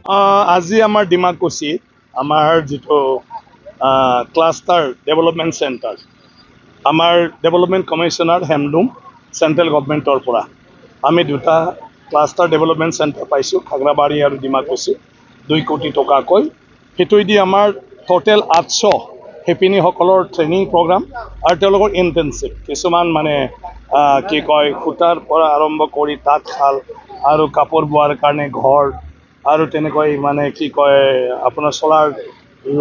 আজি আমাৰ ডিমাকুছিত আমাৰ যিটো ক্লাষ্টাৰ ডেভেলপমেণ্ট চেণ্টাৰ আমাৰ ডেভেলপমেণ্ট কমিশ্যনাৰ হেমলুম চেণ্ট্ৰেল গভৰ্ণমেণ্টৰ পৰা আমি দুটা ক্লাষ্টাৰ ডেভেলপমেণ্ট চেণ্টাৰ পাইছোঁ খাগ্ৰাবাৰী আৰু ডিমাকুছি 2 কোটি টকাকৈ সেইটোৱেদি আমাৰ টোটেল 800 শিপিনীসকলৰ ট্ৰেইনিং প্ৰগ্ৰাম আৰু তেওঁলোকৰ ইণ্টেনচিভ কিছুমান মানে কি কয় সূতাৰ পৰা আৰম্ভ কৰি তাঁতশাল আৰু কাপোৰ বোৱাৰ কাৰণে ঘৰ আৰু তেনেকৈ মানে কি কয় আপোনাৰ চলাৰ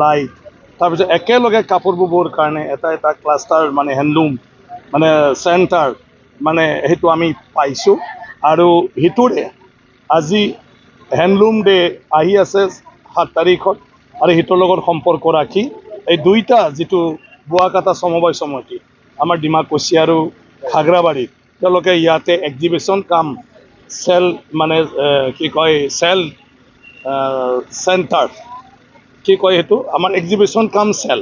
লাইট তাৰপিছত একেলগে কাপোৰ ববৰ কাৰণে এটা এটা ক্লাষ্টাৰ মানে হেণ্ডলুম মানে চেণ্টাৰ মানে সেইটো আমি পাইছোঁ আৰু সেইটোৰে আজি হেণ্ডলুম ডে আহি আছে 7 তাৰিখত আৰু সেইটোৰ লগত সম্পৰ্ক ৰাখি এই দুইটা যিটো বোৱা কটা সমবায় সমিতি আমাৰ ডিমাকুছি আৰু খাগ্ৰাবাৰীত তেওঁলোকে ইয়াতে এক্সিবিশ্যন কাম চেল মানে কি কয় চেল চেণ্টাৰ কি কয় সেইটো আমাৰ এক্সিবিশ্যন কাম চেল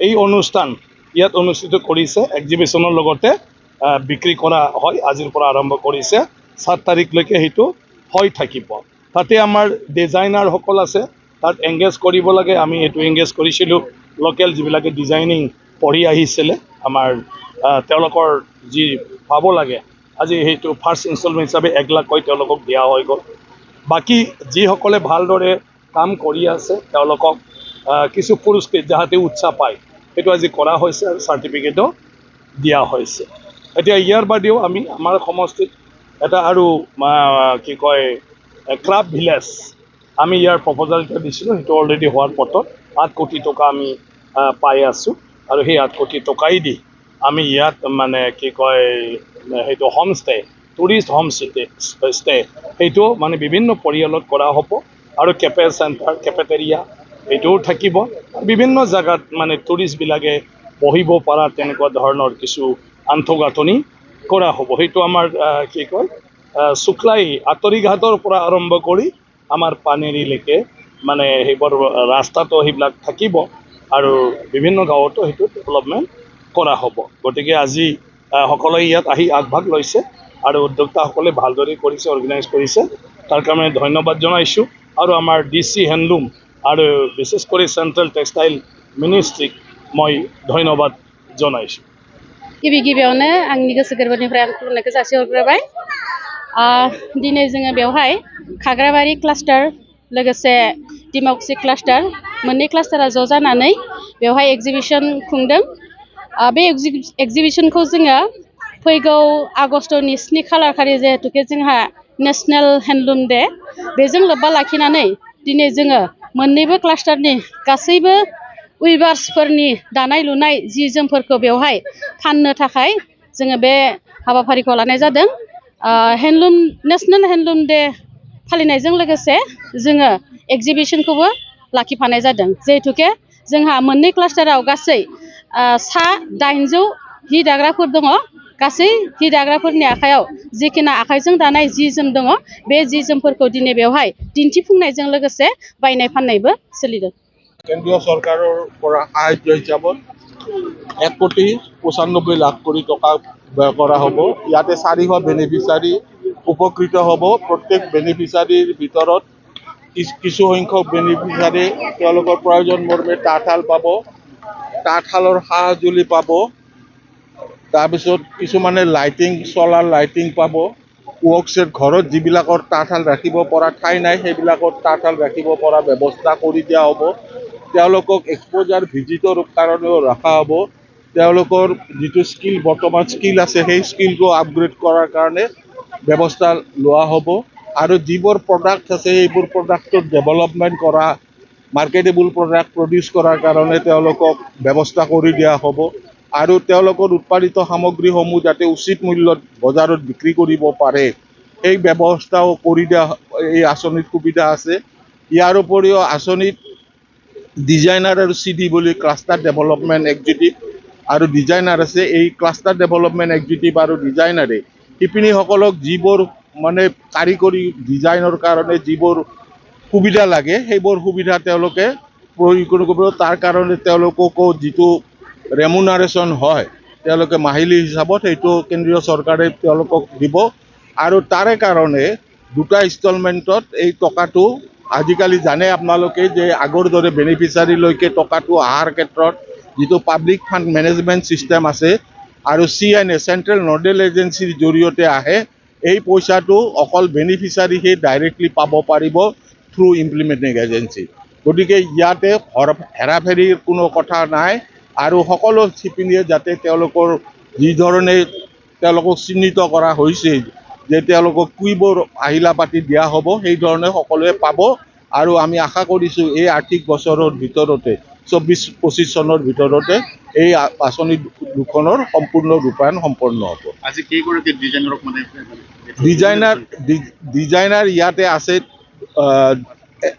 এই অনুষ্ঠান ইয়াত অনুষ্ঠিত কৰিছে এক্সিবিশ্যনৰ লগতে বিক্ৰী কৰা হয় আজিৰ পৰা আৰম্ভ কৰিছে 7 তাৰিখলৈকে সেইটো হৈ থাকিব তাতে আমাৰ ডিজাইনাৰসকল আছে তাত এংগেজ কৰিব লাগে আমি এইটো এংগেজ কৰিছিলোঁ লোকেল যিবিলাকে ডিজাইনিং পঢ়ি আহিছিলে আমাৰ তেওঁলোকৰ যি পাব লাগে আজি সেইটো ফাৰ্ষ্ট ইনষ্টলমেণ্ট হিচাপে 1 লাখকৈ তেওঁলোকক দিয়া হৈ গ'ল বাকী যিসকলে ভালদৰে কাম কৰি আছে তেওঁলোকক কিছু পুৰস্কৃত যাহাতে উৎসাহ পায় সেইটো আজি কৰা হৈছে আৰু চাৰ্টিফিকেটো দিয়া হৈছে এতিয়া ইয়াৰ বাদেও আমি আমাৰ সমষ্টিত এটা আৰু কি কয় ক্ৰাফ্ট ভিলেজ আমি ইয়াৰ প্ৰপ'জাল এটা দিছিলোঁ সেইটো অলৰেডি হোৱাৰ পথত 8 কোটি টকা আমি পাই আছোঁ আৰু সেই 8 কোটি টকাই দি আমি ইয়াত মানে কি কয় সেইটো হোমষ্টে টুৰিষ্ট হোমষ্টে সেইটো মানে বিভিন্ন পৰিয়ালত কৰা হ'ব আৰু কেফে চেণ্টাৰ কেফেটেৰিয়া এইটোও থাকিব বিভিন্ন জায়গাত মানে টুৰিষ্টবিলাকে বহিব পৰা তেনেকুৱা ধৰণৰ কিছু আন্তঃগাঁথনি কৰা হ'ব সেইটো আমাৰ কি কয় শুক্লাই আঁতৰিঘাটৰ পৰা আৰম্ভ কৰি আমাৰ পানেৰীলৈকে মানে সেইবোৰ ৰাস্তাটো সেইবিলাক থাকিব আৰু বিভিন্ন গাঁৱতো সেইটো ডেভেলপমেণ্ট কৰা হ'ব গতিকে আজি সকলোৱে ইয়াত আহি আগভাগ লৈছে আৰু উদ্যোক্তাসকলে ভালদৰে কৰিছে অৰ্গেনাইজ কৰিছে তাৰ কাৰণে ধন্যবাদ জনাইছোঁ আৰু আমাৰ DC হেণ্ডলুম আৰু বিশেষ কৰি চেণ্ট্ৰেল টেক্সটাইল মিনিষ্ট্ৰিক মই ধন্যবাদ জনাইছোঁ गिबियावनो आंनि गोसो गोरबोनिफ्राय आं खुलुमनायखौ जासिहरग्रोबाय दिनै जोङो बेवहाय खाग्राबारि क्लास्टार लोगोसे डिमाकुसि क्लास्टार मोननै क्लास्टारा ज' जानानै बेवहाय एग्जिबिशन खुंदों बे एग्जिबिशनखौ जोङो फैगौ आगस्टनि 7 खालार खालि जिहेतुके जोंहा नेशनेल हेन्दलुम डे बेजों लोब्बा लाखिनानै दिनै जोङो मोननैबो क्लास्टारनि गासैबो उइभार्सफोरनि दानाय लुनाय जि जोमफोरखौ बेवहाय फाननो थाखाय जोङो बे हाबाफारिखौ लानाय जादों हेन्दलुम नेशनेल हेन्दलुम डे फालिनायजों लोगोसे जोङो एग्जिबिशनखौबो लाखिफानाय जादों जिहेतुके जोंहा मोननै क्लास्टाराव गासै 800 हि दाग्राफोर दङ गासै हि दाग्राफोरनि आखायाव जिखिना आखाइजों दानाय जि जोम दङ बे जि जोमफोरखौ दिनै बेवहाय दिन्थिफुंनायजों लोगोसे बायनाय फाननायबो सोलिदों কেন্দ্ৰীয় চৰকাৰৰ পৰা সাহায্য হিচাপত 1 কোটি 95 লাখ কোটি টকা ব্যয় কৰা হ'ব ইয়াতে 400 বেনিফিচিয়াৰী উপকৃত হ'ব প্ৰত্যেক বেনিফিচিয়াৰীৰ ভিতৰত কিছু সংখ্যক বেনিফিচিয়াৰী তেওঁলোকৰ প্ৰয়োজন মৰ্মে তাঁতশাল পাব তাঁতশালৰ সঁজুলি পাব তাৰপিছত কিছুমানে লাইটিং চলাৰ লাইটিং পাব ৱৰ্কছেট ঘৰত যিবিলাকৰ তাঁতশাল ৰাখিব পৰা ঠাই নাই সেইবিলাকত তাঁতশাল ৰাখিব পৰা ব্যৱস্থা কৰি দিয়া হ'ব তেওঁলোকক এক্সপ'জাৰ ভিজিটৰ কাৰণেও ৰখা হ'ব তেওঁলোকৰ যিটো স্কিল বৰ্তমান স্কিল আছে সেই স্কিলটো আপগ্ৰেড কৰাৰ কাৰণে ব্যৱস্থা লোৱা হ'ব আৰু যিবোৰ প্ৰডাক্ট আছে সেইবোৰ প্ৰডাক্টৰ ডেভেলপমেণ্ট কৰা মাৰ্কেটেবল প্ৰডাক্ট প্ৰডিউচ কৰাৰ কাৰণে তেওঁলোকক ব্যৱস্থা কৰি দিয়া হ'ব আৰু তেওঁলোকৰ উৎপাদিত সামগ্ৰীসমূহ যাতে উচিত মূল্যত বজাৰত বিক্ৰী কৰিব পাৰে এই ব্যৱস্থাও কৰি দিয়া এই আঁচনিত সুবিধা আছে ইয়াৰ উপৰিও আঁচনিত ডিজাইনাৰ আৰু CD বুলি ক্লাষ্টাৰ ডেভেলপমেণ্ট এক্সিকিউটিভ আৰু ডিজাইনাৰ আছে এই ক্লাষ্টাৰ ডেভেলপমেণ্ট এক্সিকিউটিভ আৰু ডিজাইনাৰে শিপিনীসকলক যিবোৰ মানে কাৰিকৰী ডিজাইনৰ কাৰণে যিবোৰ সুবিধা লাগে সেইবোৰ সুবিধা তেওঁলোকে প্ৰয়োগ কৰিব তাৰ কাৰণে তেওঁলোককো যিটো ৰেমুনাৰেশ্যন হয় তেওঁলোকে মাহিলী হিচাপত সেইটো কেন্দ্ৰীয় চৰকাৰে তেওঁলোকক দিব আৰু তাৰে কাৰণে দুটা ইনষ্টলমেণ্টত এই টকাটো আজিকালি জানে আপোনালোকে যে আগৰ দৰে বেনিফিচিয়াৰীলৈকে টকাটো অহাৰ ক্ষেত্ৰত যিটো পাব্লিক ফাণ্ড মেনেজমেণ্ট ছিষ্টেম আছে আৰু CNA চেণ্ট্ৰেল নডেল এজেঞ্চিৰ জৰিয়তে আহে এই পইচাটো অকল বেনিফিচিয়াৰীহে ডাইৰেক্টলি পাব পাৰিব থ্ৰু ইমপ্লিমেণ্টিং এজেঞ্চি গতিকে ইয়াতে হেৰাফেৰিৰ কোনো কথা নাই আৰু সকলো শিপিনীয়ে যাতে তেওঁলোকৰ যি ধৰণে তেওঁলোকক চিহ্নিত কৰা হৈছে যে তেওঁলোকক কুইবোৰ আহিলা পাতি দিয়া হ'ব সেই ধৰণে সকলোৱে পাব আৰু আমি আশা কৰিছোঁ এই আৰ্থিক বছৰৰ ভিতৰতে 24-25 চনৰ ভিতৰতে এই আঁচনি দুখনৰ সম্পূৰ্ণ ৰূপায়ণ সম্পন্ন হ'ব আজি কেইগৰাকী ডিজাইনাৰক মানে ডিজাইনাৰ ইয়াতে আছে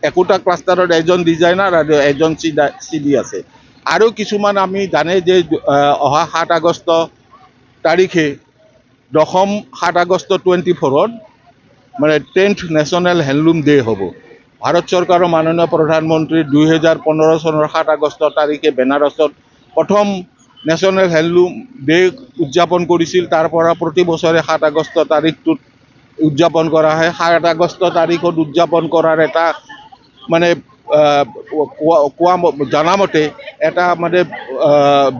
একোটা ক্লাষ্টাৰত এজন ডিজাইনাৰ আৰু এজন CD আছে আৰু কিছুমান আমি জানে যে অহা 7 আগষ্ট তাৰিখে 7 আগষ্ট 24ত মানে 10th নেশ্যনেল হেণ্ডলুম ডে হ'ব ভাৰত চৰকাৰৰ মাননীয় প্ৰধানমন্ত্ৰী 2015 চনৰ 7 আগষ্ট তাৰিখে বেনাৰসত প্ৰথম নেশ্যনেল হেণ্ডলুম ডে উদযাপন কৰিছিল তাৰ পৰা প্ৰতি বছৰে 7 আগষ্ট তাৰিখটোত উদযাপন কৰা হয় 7 আগষ্ট তাৰিখত উদযাপন কৰাৰ এটা মানে জানামতে এটা মানে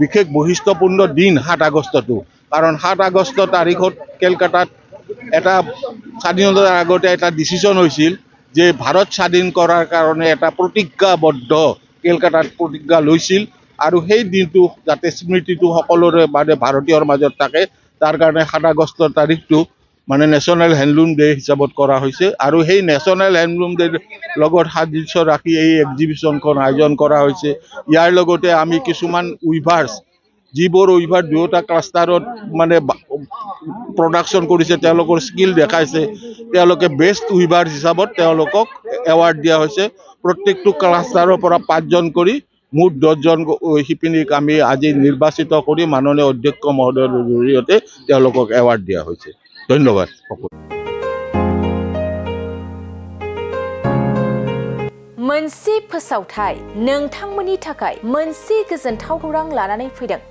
বিশেষ বৈশিষ্ট্যপূৰ্ণ দিন 7 আগষ্টটো কাৰণ 7 আগষ্ট তাৰিখত কলকাতাত এটা স্বাধীনতাৰ আগতে এটা ডিচিশ্যন হৈছিল যে ভাৰত স্বাধীন কৰাৰ কাৰণে এটা প্ৰতিজ্ঞাবদ্ধ কলকাতাত প্ৰতিজ্ঞা লৈছিল আৰু সেই দিনটো যাতে স্মৃতিটো সকলোৰে মানে ভাৰতীয়ৰ মাজত থাকে তাৰ কাৰণে 7 আগষ্ট তাৰিখটো মানে নেশ্যনেল হেণ্ডলুম ডে হিচাপত কৰা হৈছে আৰু সেই নেশ্যনেল হেণ্ডলুম ডে লগত সাদৃশ্য ৰাখি এই এক্সিবিশ্যনখন আয়োজন কৰা হৈছে ইয়াৰ লগতে আমি কিছুমান উইভাৰ্ছ যিবোৰ উইভাৰ দুয়োটা ক্লাষ্টাৰত মানে প্ৰডাকশ্যন কৰিছে তেওঁলোকৰ স্কিল দেখাইছে তেওঁলোকে বেষ্ট উইভাৰ হিচাপত তেওঁলোকক এৱাৰ্ড দিয়া হৈছে প্ৰত্যেকটো ক্লাষ্টাৰৰ পৰা 5জন কৰি মুঠ 10জন শিপিনীক আমি আজি নিৰ্বাচিত কৰি মাননীয় অধ্যক্ষ মহোদয়ৰ জৰিয়তে তেওঁলোকক এৱাৰ্ড দিয়া হৈছে ধন্যবাদ मोनसे फोसावथाय नोंथांमोननि थाखाय मोनसे गोजोनथाव खौरां लानानै फैदों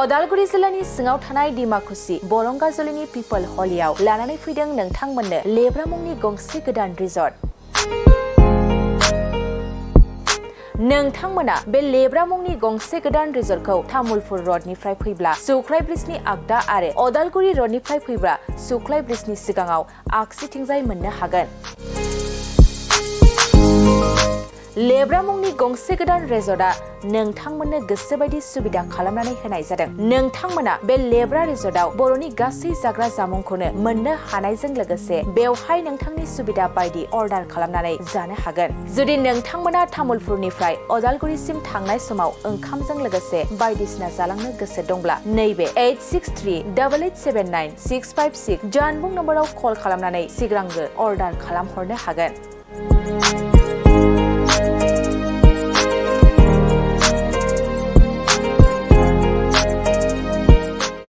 अदालगुरि जिल्लानि सिङाव थानाय डिमाकुसि बरंगाजुलिनि पिपल हलियाव लानानै फैदों नोंथांमोननो लेब्रा मुंनि गंसे गोदान रिजर्ट नोंथांमोना बे लेब्रा मुंनि गंसे गोदान रिजर्टखौ तामुलपुर रडनिफ्राय फैब्ला सुख्लाय ब्रिजनि आगदा आरो अदालगुरि रडनिफ्राय फैब्ला सुख्लाय ब्रिजनि सिगाङाव आगसिथिंजाय मोननो हागोन लेब्रा मुंनि गंसे गोदान रिजर्टआ नोंथांमोननो गोसोबायदि सुबिदा खालामनानै होनाय जादों नोंथांमोना बे लेब्रा रिजर्टआव बर'नि गासै जाग्रा जामुंखौनो मोननो हानायजों लोगोसे बेवहाय नोंथांनि सुबिदा बायदि अर्डार खालामनानै जानो हागोन जुदि नोंथांमोना तामुलपुरनिफ्राय अदालगुरिसिम थांनाय समाव ओंखामजों लोगोसे बायदिसिना जालांनो गोसो दंब्ला नैबे 8638879656 जानबुं नम्बराव कल खालामनानै सिगांग्रो अर्डार खालामहरनो हागोन